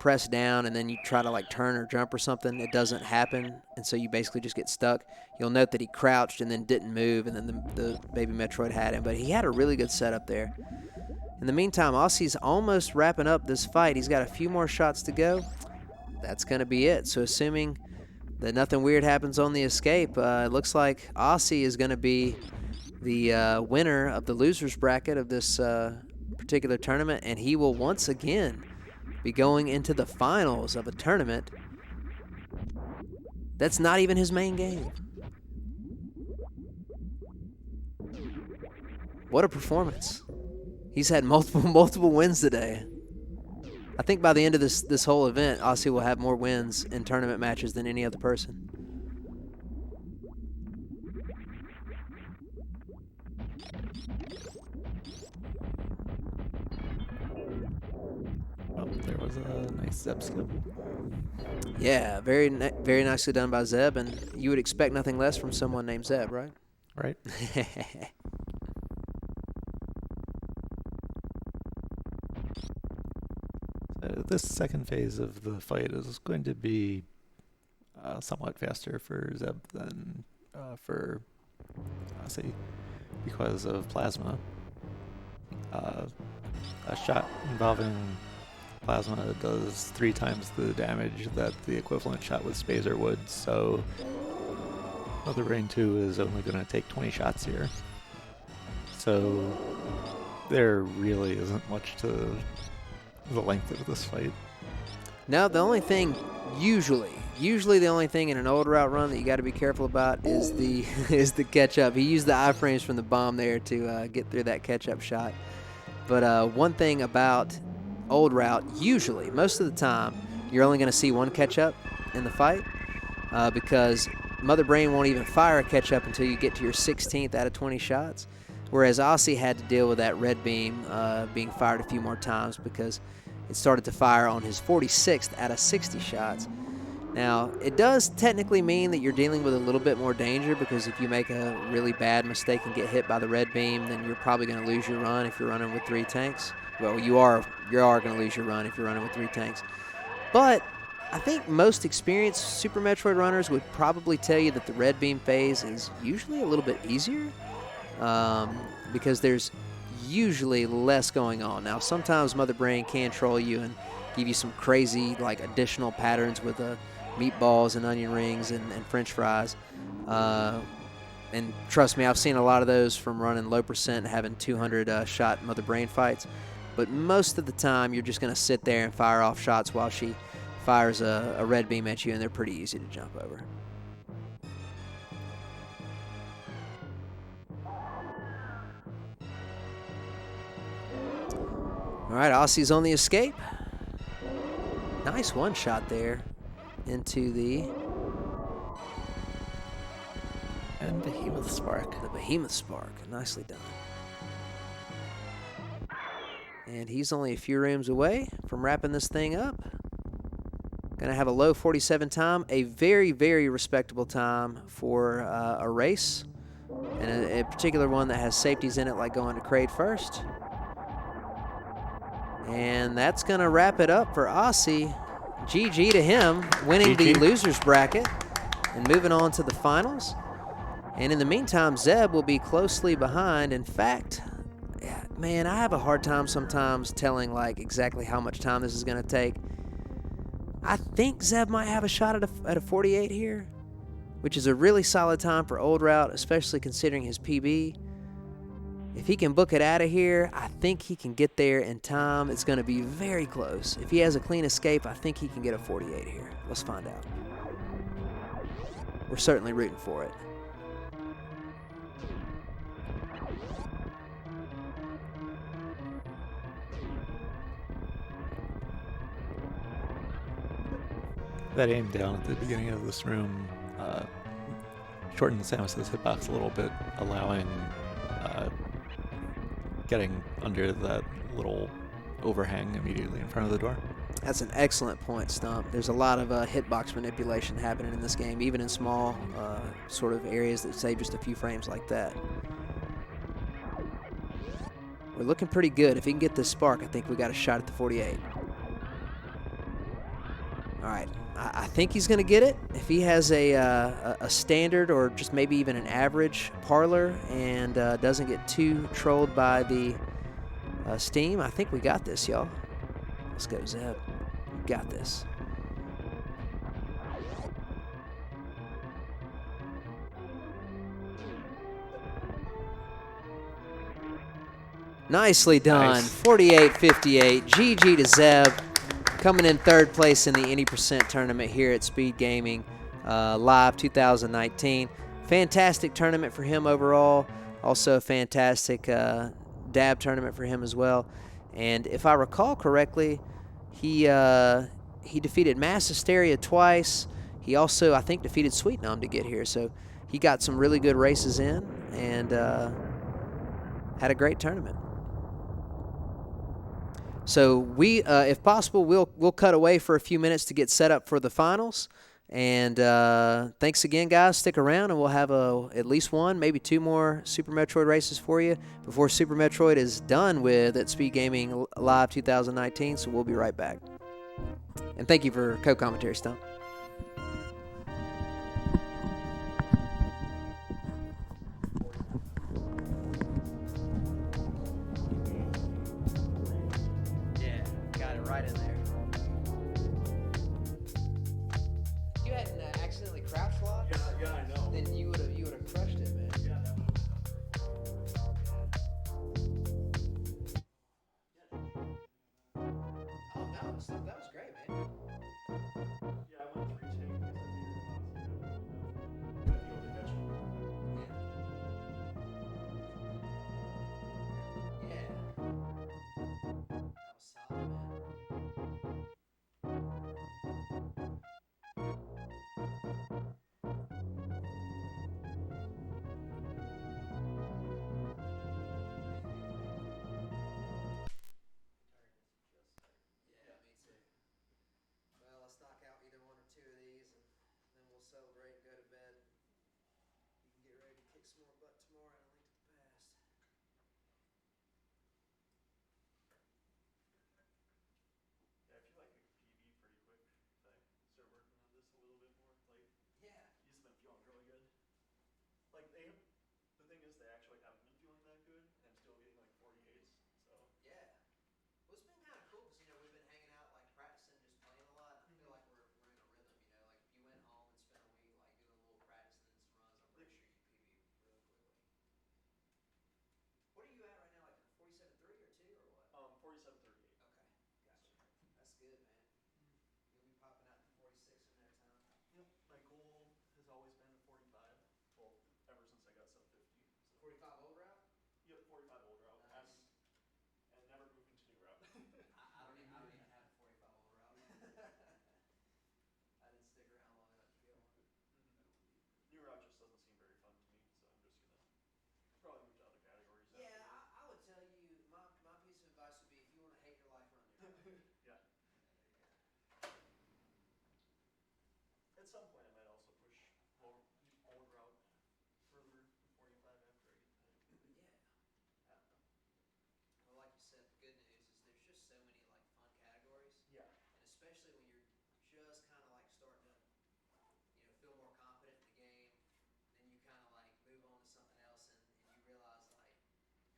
Speaker 1: press down and then you try to like turn or jump or something, it doesn't happen, and so you basically just get stuck. You'll note that he crouched and then didn't move, and then the baby Metroid had him, but he had a really good setup there. In the meantime, Osse's almost wrapping up this fight. He's got a few more shots to go. That's going to be it. So assuming that nothing weird happens on the escape, it looks like Osse is going to be the winner of the loser's bracket of this particular tournament, and he will once again be going into the finals of a tournament That's not even his main game. What a performance. He's had multiple wins today. I think by the end of this whole event, Osse will have more wins in tournament matches than any other person.
Speaker 2: Oh, there was a nice Zeb skip.
Speaker 1: Yeah, very nicely done by Zeb, and you would expect nothing less from someone named Zeb, right?
Speaker 2: Right. This second phase of the fight is going to be somewhat faster for Zeb than for Osse because of plasma. A shot involving plasma does 3 times the damage that the equivalent shot with Spazer would, so Mother Brain 2 is only going to take 20 shots here. So there really isn't much to the length of this fight.
Speaker 1: Now, the only thing, usually the only thing in an old route run that you got to be careful about is the is the catch up. He used the iframes from the bomb there to get through that catch up shot. But one thing about old route, usually, most of the time, you're only going to see one catch up in the fight because Mother Brain won't even fire a catch up until you get to your 16th out of 20 shots. Whereas Osse had to deal with that red beam being fired a few more times because it started to fire on his 46th out of 60 shots. Now, it does technically mean that you're dealing with a little bit more danger because if you make a really bad mistake and get hit by the red beam, then you're probably going to lose your run if you're running with 3 tanks. Well, you are going to lose your run if you're running with 3 tanks. But I think most experienced Super Metroid runners would probably tell you that the red beam phase is usually a little bit easier because there's usually less going on. Now, sometimes Mother Brain can troll you and give you some crazy, like, additional patterns with meatballs and onion rings and French fries. And trust me, I've seen a lot of those from running low percent, having 200 shot Mother Brain fights. But most of the time, you're just going to sit there and fire off shots while she fires a red beam at you, and they're pretty easy to jump over. All right, Osse's on the escape. Nice one shot there into the...
Speaker 2: And Behemoth Spark.
Speaker 1: The Behemoth Spark. Nicely done. And he's only a few rooms away from wrapping this thing up. Going to have a low 47 time, a very, very respectable time for a race, and a particular one that has safeties in it, like going to Kraid first. And that's going to wrap it up for Osse. GG to him, winning the losers bracket and moving on to the finals. And in the meantime, Zeb will be closely behind. In fact, man, I have a hard time sometimes telling like exactly how much time this is going to take. I think Zeb might have a shot at a 48 here, which is a really solid time for old route, especially considering his PB. If he can book it out of here, I think he can get there in time. It's going to be very close. If he has a clean escape, I think he can get a 48 here. Let's find out. We're certainly rooting for it.
Speaker 2: That aim down at the beginning of this room shortened Samus's hitbox a little bit, allowing getting under that little overhang immediately in front of the door.
Speaker 1: That's an excellent point, Stump. There's a lot of hitbox manipulation happening in this game, even in small sort of areas that save just a few frames like that. We're looking pretty good. If he can get this spark, I think we got a shot at the 48. All right, I think he's going to get it. If he has a standard or just maybe even an average parlor and doesn't get too trolled by the steam, I think we got this, y'all. Let's go, Zeb. We got this. Nicely done.
Speaker 2: Nice.
Speaker 1: 48-58. GG to Zeb. Coming in third place in the Any% tournament here at SpeedGaming. Live 2019. Fantastic tournament for him overall. Also a fantastic dab tournament for him as well. And if I recall correctly, he defeated Mass Hysteria twice. He also, I think, defeated Sweet Nom to get here. So he got some really good races in and had a great tournament. So we, if possible, we'll cut away for a few minutes to get set up for the finals. And thanks again, guys. Stick around, and we'll have at least one, maybe two more Super Metroid races for you before Super Metroid is done with at Speed Gaming Live 2019. So we'll be right back. And thank you for co-commentary, Stump. Yeah, got it right in there. If you hadn't accidentally crouch locked,
Speaker 3: Yeah, I know.
Speaker 1: then you would have crushed it, man.
Speaker 3: Yeah, that would
Speaker 1: Oh no, Stump, that was great, man.
Speaker 3: Yeah, I went 3 takes because I figured if I was gonna go enough, I feel eventually.
Speaker 1: Yeah. That was solid, man. Yeah, me too. Well, let's knock out either one or two of these, and then we'll celebrate and go to bed. You can get ready to kick some more butt tomorrow in A Link to the Past.
Speaker 3: Yeah, I feel like I could PB pretty quick if I start working on this a little bit more. Like,
Speaker 1: Yeah.
Speaker 3: these have been feeling really good. Like, the thing is, they actually haven't been feeling that good, and I'm still getting like 48s, so.
Speaker 1: Yeah. Well, it's been kind of cool because we've been hanging out, like practicing, just playing a lot, and I feel like we're in a rhythm. Like if you went home and spent a week like doing a little practice and then some runs, I'm pretty sure you PB really quickly. What are you at right now? Like 47.3 or 2 or what?
Speaker 3: 47:38.
Speaker 1: Okay, gotcha. That's good, man. You'll be popping out to 46 in no time.
Speaker 3: Yep, my goal has always been a 45. Well, ever since I got sub 50. So.
Speaker 1: 45 old route?
Speaker 3: Yep, 45 old route.
Speaker 1: Nice.
Speaker 3: And never moving to new route.
Speaker 1: I don't even have a 45 old route. I didn't stick around long enough to get one.
Speaker 3: New route just doesn't seem very fun to me, so I'm just gonna probably move to other categories.
Speaker 1: Yeah,
Speaker 3: after that.
Speaker 1: I would tell you, my piece of advice would be if you want to hate your life, run new route.
Speaker 3: Yeah.
Speaker 1: There you go.
Speaker 3: At some point, I might also push old route further to 45 after I get that.
Speaker 1: Yeah. Well, like you said, the good news is there's just so many like fun categories.
Speaker 3: Yeah.
Speaker 1: And especially when you're just kind of like starting to, feel more confident in the game, then you kind of like move on to something else, and you realize like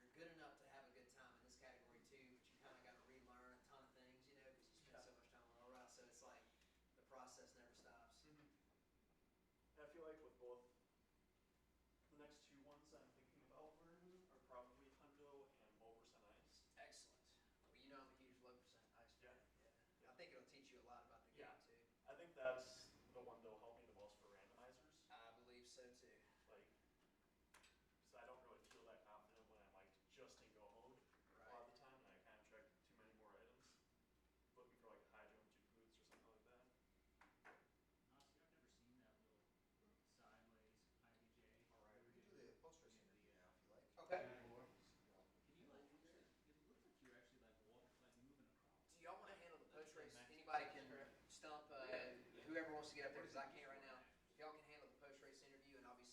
Speaker 1: you're good enough to have a good time in this category too, but you kind of got to relearn a ton of things, because you spend so much time on all right. So it's like the process never stops.
Speaker 3: I feel like with both the next two ones I'm thinking about learning are probably Hundo and low percent ice.
Speaker 1: Excellent. Well, I'm a huge low percent ice fan. Yeah. I think it'll teach you a lot about the game too.
Speaker 3: I think that's the one that'll help me the most for randomizers.
Speaker 1: I believe so too.
Speaker 3: Like, because I don't really feel that confident when I'm like just in go mode a lot of the time, and I kind of check too many more items, looking for like a high jump, 2 boots, or something like that.
Speaker 4: Honestly, I've never seen that little sideways IBJ.
Speaker 5: All right, we can do the post race interview now if you like.
Speaker 1: Okay.
Speaker 4: Can you like? It looks like you're actually like moving across.
Speaker 1: Do y'all want to handle the post race? Anybody can stump whoever wants to get up there because I can't right now. If y'all can handle the post race interview, and I'll be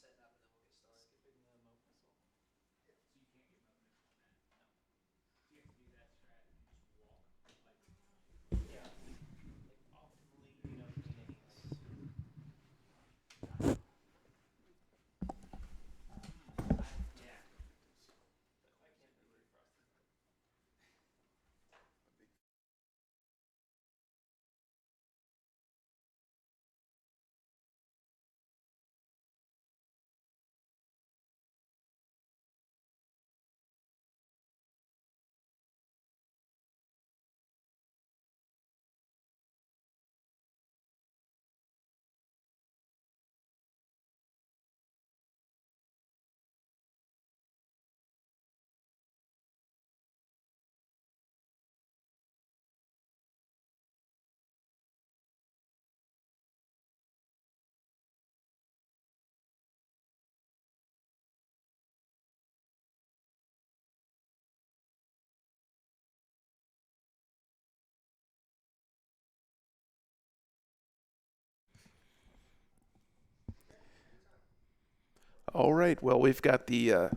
Speaker 6: All right. Well, we've got the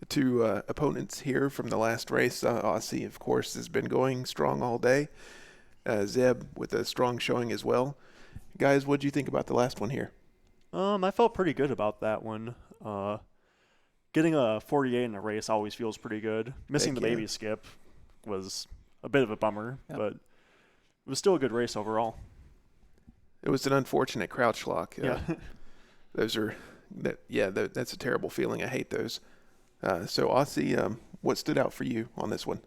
Speaker 6: two opponents here from the last race. Osse, of course, has been going strong all day. Zeb with a strong showing as well. Guys, what do you think about the last one here?
Speaker 3: I felt pretty good about that one. Getting a 48 in a race always feels pretty good. Missing
Speaker 6: Heck
Speaker 3: the
Speaker 6: yeah.
Speaker 3: baby skip was a bit of a bummer,
Speaker 2: Yep.
Speaker 3: but it was still a good race overall.
Speaker 6: It was an unfortunate crouch lock.
Speaker 3: Yeah.
Speaker 6: Those are that's a terrible feeling. I hate those. So Osse, what stood out for you on this one?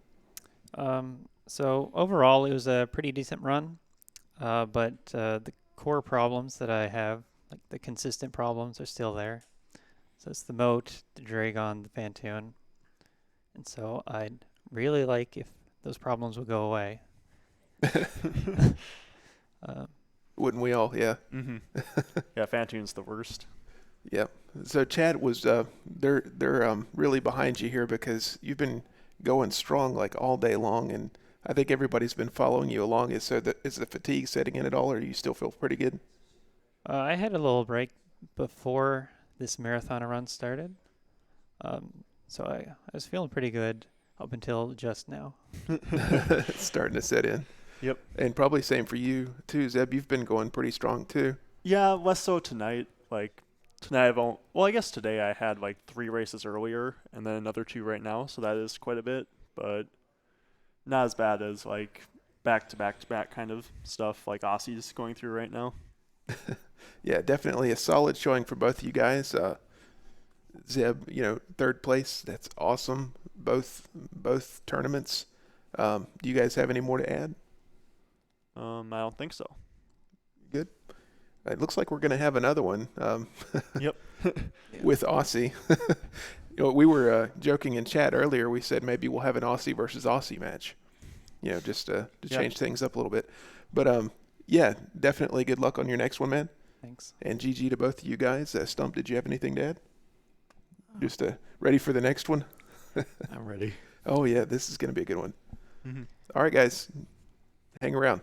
Speaker 4: So overall, it was a pretty decent run, but the core problems that I have, like the consistent problems, are still there. So it's the moat, the Dragon, the Pantoon, and so I'd really like if those problems would go away.
Speaker 6: Wouldn't we all? Yeah.
Speaker 3: Mm-hmm. Yeah, Fantoon's the worst.
Speaker 6: Yep. So Chad was they're really behind you here because you've been going strong like all day long, and I think everybody's been following you along. Is the fatigue setting in at all, or do you still feel pretty good?
Speaker 4: I had a little break before this marathon run started, so I was feeling pretty good up until just now.
Speaker 6: It's starting to set in.
Speaker 3: Yep.
Speaker 6: And probably same for you too, Zeb. You've been going pretty strong too.
Speaker 3: Yeah, less so tonight. Like tonight, I guess today I had like 3 races earlier and then another 2 right now, so that is quite a bit, but not as bad as like back to back kind of stuff like Osse's going through right now.
Speaker 6: Yeah, definitely a solid showing for both of you guys. Zeb, 3rd place. That's awesome. Both tournaments. Do you guys have any more to add?
Speaker 3: I don't think so.
Speaker 6: Good. It looks like we're going to have another one.
Speaker 3: Yep.
Speaker 6: With Osse. We were joking in chat earlier. We said maybe we'll have an Osse versus Osse match. Just to change things up a little bit. But yeah, definitely good luck on your next one, man.
Speaker 4: Thanks.
Speaker 6: And GG to both of you guys. Stump, did you have anything to add? Just ready for the next one?
Speaker 3: I'm ready.
Speaker 6: Oh, yeah, this is going to be a good one.
Speaker 3: Mm-hmm.
Speaker 6: All right, guys. Hang around.